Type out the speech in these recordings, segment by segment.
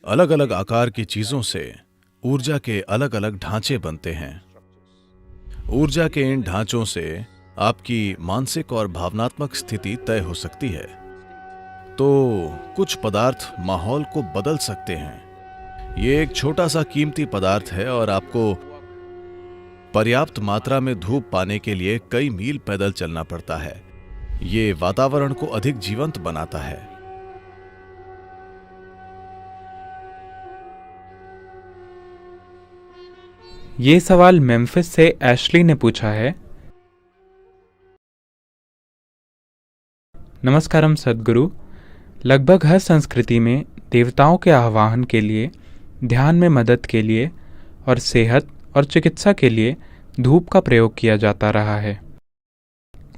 अलग अलग आकार की चीजों से ऊर्जा के अलग अलग ढांचे बनते हैं। ऊर्जा के इन ढांचों से आपकी मानसिक और भावनात्मक स्थिति तय हो सकती है। तो कुछ पदार्थ माहौल को बदल सकते हैं। ये एक छोटा सा कीमती पदार्थ है और आपको पर्याप्त मात्रा में धूप पाने के लिए कई मील पैदल चलना पड़ता है। ये वातावरण को अधिक जीवंत बनाता है। ये सवाल मेम्फिस से एशली ने पूछा है। नमस्कारम सद्गुरु। लगभग हर संस्कृति में देवताओं के आह्वान के लिए, ध्यान में मदद के लिए और सेहत और चिकित्सा के लिए धूप का प्रयोग किया जाता रहा है।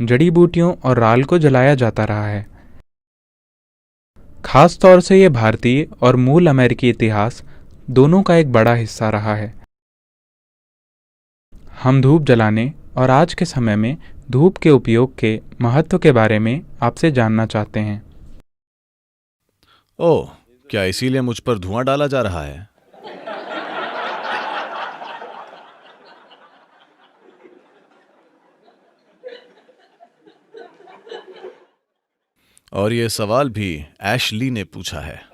जड़ी बूटियों और राल को जलाया जाता रहा है। खास तौर से ये भारतीय और मूल अमेरिकी इतिहास दोनों का एक बड़ा हिस्सा रहा है। हम धूप जलाने और आज के समय में धूप के उपयोग के महत्व के बारे में आपसे जानना चाहते हैं। ओह, क्या इसीलिए मुझ पर धुआं डाला जा रहा है? और ये सवाल भी एशली ने पूछा है।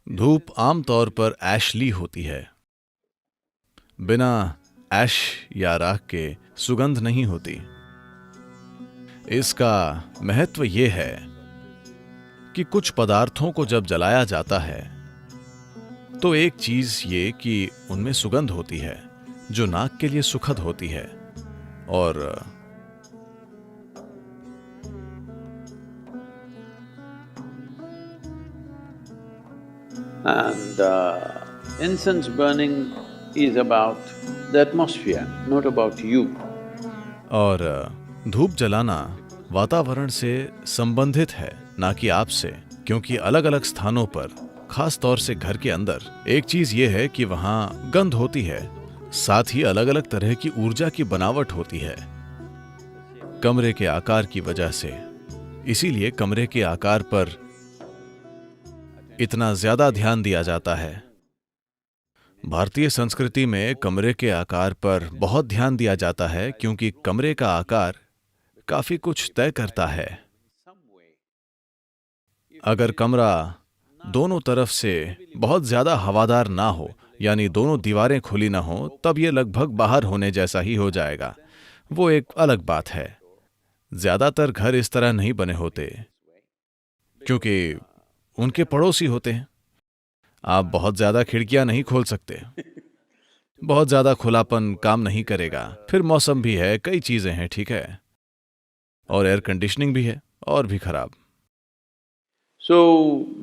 धूप आमतौर पर एशली होती है। बिना ऐश या राख के सुगंध नहीं होती। इसका महत्व यह है कि कुछ पदार्थों को जब जलाया जाता है तो एक चीज ये कि उनमें सुगंध होती है जो नाक के लिए सुखद होती है। और incense burning is about the atmosphere, not about you. और धूप जलाना वातावरण से संबंधित है, ना कि आपसे, क्योंकि अलग अलग स्थानों पर, खास तौर से घर के अंदर, एक चीज ये है कि वहां गंध होती है, साथ ही अलग अलग तरह की ऊर्जा की बनावट होती है कमरे के आकार की वजह से। इसीलिए कमरे के आकार पर इतना ज्यादा ध्यान दिया जाता है। भारतीय संस्कृति में कमरे के आकार पर बहुत ध्यान दिया जाता है क्योंकि कमरे का आकार काफी कुछ तय करता है। अगर कमरा दोनों तरफ से बहुत ज्यादा हवादार ना हो, यानी दोनों दीवारें खुली ना हो, तब यह लगभग बाहर होने जैसा ही हो जाएगा। वो एक अलग बात है। ज्यादातर घर इस तरह नहीं बने होते क्योंकि उनके पड़ोसी होते हैं। आप बहुत ज्यादा खिड़कियां नहीं खोल सकते, बहुत ज्यादा खुलापन काम नहीं करेगा। फिर मौसम भी है, कई चीजें हैं, ठीक है, और एयर कंडीशनिंग भी है, और भी खराब। So,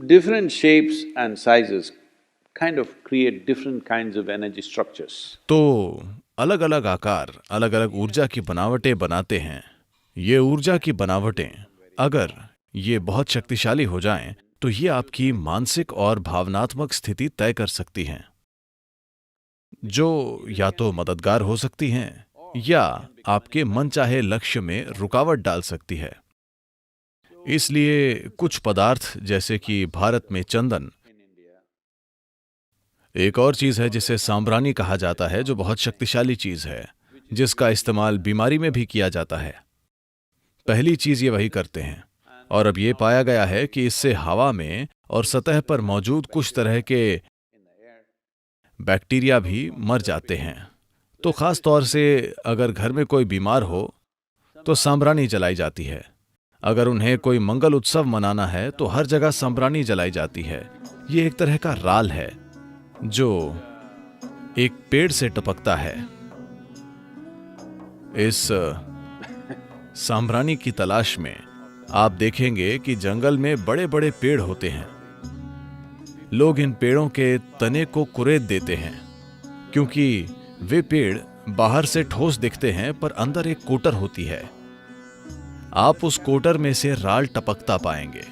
different shapes and sizes kind of create different kinds of energy structures. तो अलग अलग आकार अलग अलग ऊर्जा की बनावटें बनाते हैं। ये ऊर्जा की बनावटें अगर ये बहुत शक्तिशाली हो जाएं, तो ये आपकी मानसिक और भावनात्मक स्थिति तय कर सकती हैं, जो या तो मददगार हो सकती हैं या आपके मनचाहे लक्ष्य में रुकावट डाल सकती है। इसलिए कुछ पदार्थ जैसे कि भारत में चंदन, एक और चीज है जिसे सांब्रानी कहा जाता है, जो बहुत शक्तिशाली चीज है, जिसका इस्तेमाल बीमारी में भी किया जाता है। पहली चीज ये वही करते हैं, और अब ये पाया गया है कि इससे हवा में और सतह पर मौजूद कुछ तरह के बैक्टीरिया भी मर जाते हैं। तो खास तौर से अगर घर में कोई बीमार हो तो सांब्रानी जलाई जाती है। अगर उन्हें कोई मंगल उत्सव मनाना है तो हर जगह सांब्रानी जलाई जाती है। ये एक तरह का राल है जो एक पेड़ से टपकता है। इस सांब्रानी की तलाश में आप देखेंगे कि जंगल में बड़े बड़े पेड़ होते हैं। लोग इन पेड़ों के तने को कुरेद देते हैं क्योंकि वे पेड़ बाहर से ठोस दिखते हैं, पर अंदर एक कोटर होती है। आप उस कोटर में से राल टपकता पाएंगे।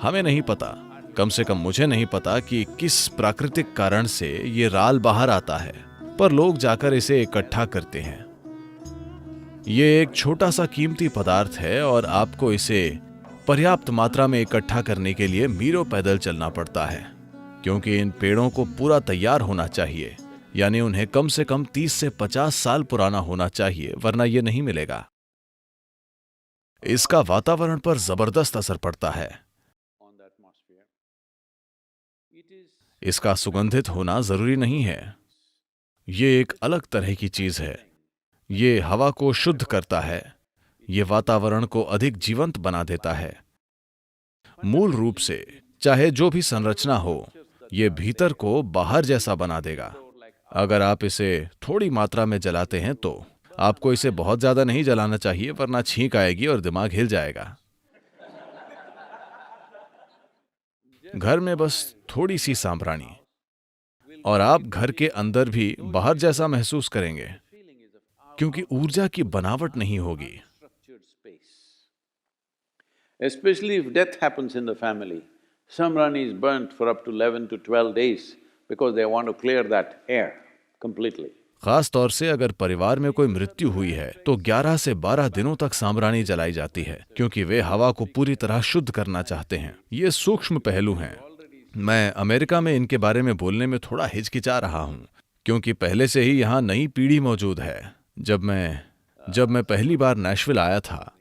हमें नहीं पता, कम से कम मुझे नहीं पता कि किस प्राकृतिक कारण से ये राल बाहर आता है, पर लोग जाकर इसे इकट्ठा करते हैं। ये एक छोटा सा कीमती पदार्थ है और आपको इसे पर्याप्त मात्रा में इकट्ठा करने के लिए मीलों पैदल चलना पड़ता है, क्योंकि इन पेड़ों को पूरा तैयार होना चाहिए, यानी उन्हें कम से कम 30 से 50 साल पुराना होना चाहिए, वरना यह नहीं मिलेगा। इसका वातावरण पर जबरदस्त असर पड़ता है। इसका सुगंधित होना जरूरी नहीं है। ये एक अलग तरह की चीज है। ये हवा को शुद्ध करता है। ये वातावरण को अधिक जीवंत बना देता है। मूल रूप से चाहे जो भी संरचना हो, ये भीतर को बाहर जैसा बना देगा। अगर आप इसे थोड़ी मात्रा में जलाते हैं तो आपको इसे बहुत ज्यादा नहीं जलाना चाहिए, वरना छींक आएगी और दिमाग हिल जाएगा। घर में बस थोड़ी सी सांभरानी और आप घर के अंदर भी बाहर जैसा महसूस करेंगे, क्योंकि ऊर्जा की बनावट नहीं होगी। Especially if death happens in the family, samrani is burnt for up to 11 to 12 days because they want to clear that air completely. खास तौर से अगर परिवार में कोई मृत्यु हुई है तो 11 से 12 दिनों तक सांभरानी जलाई जाती है, क्योंकि वे हवा को पूरी तरह शुद्ध करना चाहते हैं। ये सूक्ष्म पहलू हैं। मैं अमेरिका में इनके बारे में बोलने में थोड़ा हिचकिचा रहा हूं, क्योंकि पहले से ही यहाँ नई पीढ़ी मौजूद है। जब मैं पहली बार नेशविल आया था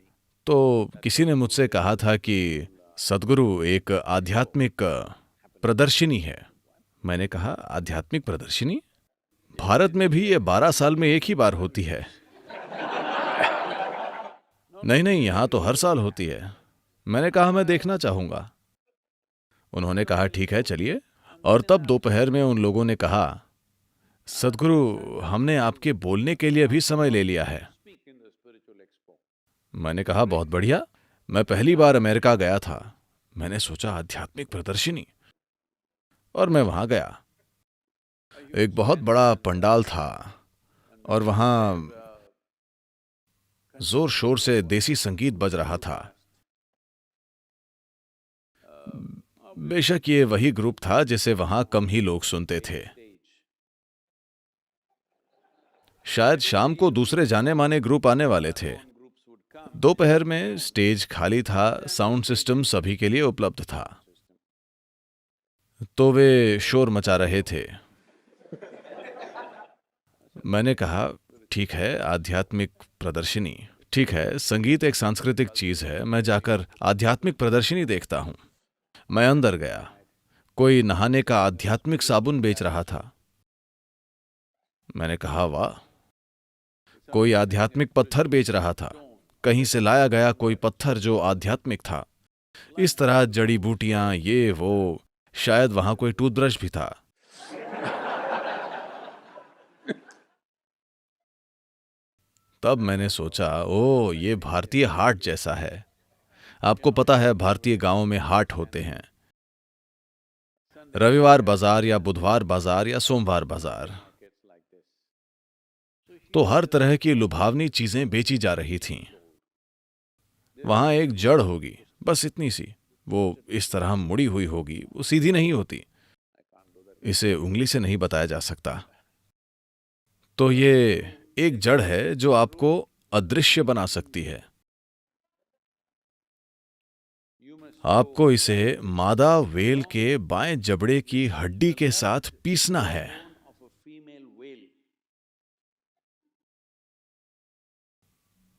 तो किसी ने मुझसे कहा था कि सद्गुरु एक आध्यात्मिक प्रदर्शनी है। मैंने कहा, आध्यात्मिक प्रदर्शनी? भारत में भी ये 12 साल में एक ही बार होती है। नहीं, यहां तो हर साल होती है। मैंने कहा, मैं देखना चाहूंगा। उन्होंने कहा, ठीक है, चलिए। और तब दोपहर में उन लोगों ने कहा, सद्गुरु, हमने आपके बोलने के लिए भी समय ले लिया है। मैंने कहा, बहुत बढ़िया। मैं पहली बार अमेरिका गया था। मैंने सोचा, आध्यात्मिक प्रदर्शनी, और मैं वहां गया। एक बहुत बड़ा पंडाल था और वहां जोर शोर से देसी संगीत बज रहा था। बेशक ये वही ग्रुप था जिसे वहां कम ही लोग सुनते थे। शायद शाम को दूसरे जाने माने ग्रुप आने वाले थे। दोपहर में स्टेज खाली था, साउंड सिस्टम सभी के लिए उपलब्ध था, तो वे शोर मचा रहे थे। मैंने कहा, ठीक है, आध्यात्मिक प्रदर्शनी, ठीक है, संगीत एक सांस्कृतिक चीज है, मैं जाकर आध्यात्मिक प्रदर्शनी देखता हूं। मैं अंदर गया। कोई नहाने का आध्यात्मिक साबुन बेच रहा था। मैंने कहा, वाह। कोई आध्यात्मिक पत्थर बेच रहा था, कहीं से लाया गया कोई पत्थर जो आध्यात्मिक था। इस तरह जड़ी बूटियां, ये वो, शायद वहां कोई टूथब्रश भी था। तब मैंने सोचा, ओ, ये भारतीय हाट जैसा है। आपको पता है, भारतीय गांवों में हाट होते हैं, रविवार बाजार या बुधवार बाजार या सोमवार बाजार। तो हर तरह की लुभावनी चीजें बेची जा रही थीं। वहां एक जड़ होगी, बस इतनी सी, वो इस तरह मुड़ी हुई होगी, वो सीधी नहीं होती। इसे उंगली से नहीं बताया जा सकता। तो ये एक जड़ है जो आपको अदृश्य बना सकती है। आपको इसे मादा वेल के बाएं जबड़े की हड्डी के साथ पीसना है।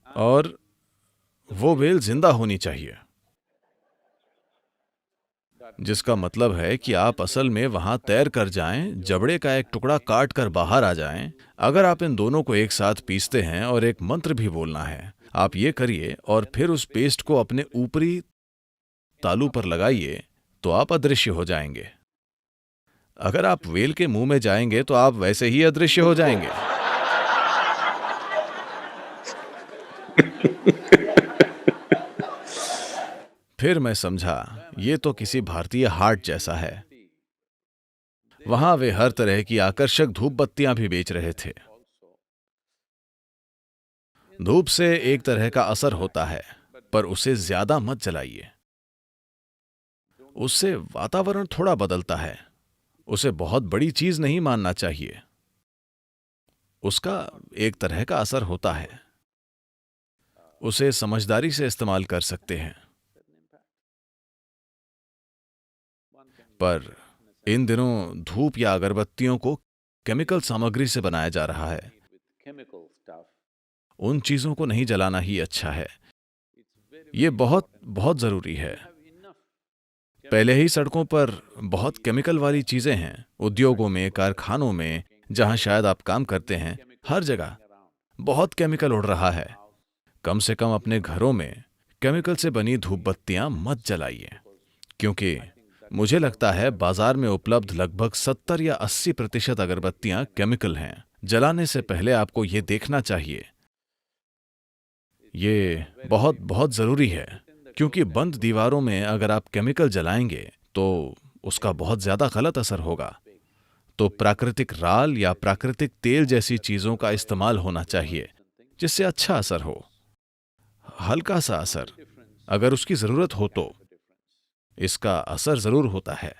और वो वेल जिंदा होनी चाहिए, जिसका मतलब है कि आप असल में वहां तैर कर जाएं, जबड़े का एक टुकड़ा काट कर बाहर आ जाएं। अगर आप इन दोनों को एक साथ पीसते हैं और एक मंत्र भी बोलना है, आप ये करिए और फिर उस पेस्ट को अपने ऊपरी तालू पर लगाइए, तो आप अदृश्य हो जाएंगे। अगर आप वेल के मुंह में जाएंगे तो आप वैसे ही अदृश्य हो जाएंगे। फिर मैं समझा, ये तो किसी भारतीय हाट जैसा है। वहां वे हर तरह की आकर्षक धूप बत्तियां भी बेच रहे थे। धूप से एक तरह का असर होता है, पर उसे ज्यादा मत जलाइए। उससे वातावरण थोड़ा बदलता है। उसे बहुत बड़ी चीज नहीं मानना चाहिए। उसका एक तरह का असर होता है। उसे समझदारी से इस्तेमाल कर सकते हैं। पर इन दिनों धूप या अगरबत्तियों को केमिकल सामग्री से बनाया जा रहा है। chemical stuff. उन चीजों को नहीं जलाना ही अच्छा है। ये बहुत बहुत जरूरी है। पहले ही सड़कों पर बहुत केमिकल वाली चीजें हैं। उद्योगों में, कारखानों में, जहां शायद आप काम करते हैं, हर जगह बहुत केमिकल उड़ रहा है। कम से कम अपने घरों में केमिकल से बनी धूप बत्तियां मत जलाइए, क्योंकि मुझे लगता है बाजार में उपलब्ध लगभग 70 या 80% अगरबत्तियां केमिकल हैं। जलाने से पहले आपको ये देखना चाहिए। ये बहुत बहुत जरूरी है, क्योंकि बंद दीवारों में अगर आप केमिकल जलाएंगे तो उसका बहुत ज्यादा गलत असर होगा। तो प्राकृतिक राल या प्राकृतिक तेल जैसी चीजों का इस्तेमाल होना चाहिए, जिससे अच्छा असर हो, हल्का सा असर। अगर उसकी जरूरत हो तो इसका असर जरूर होता है।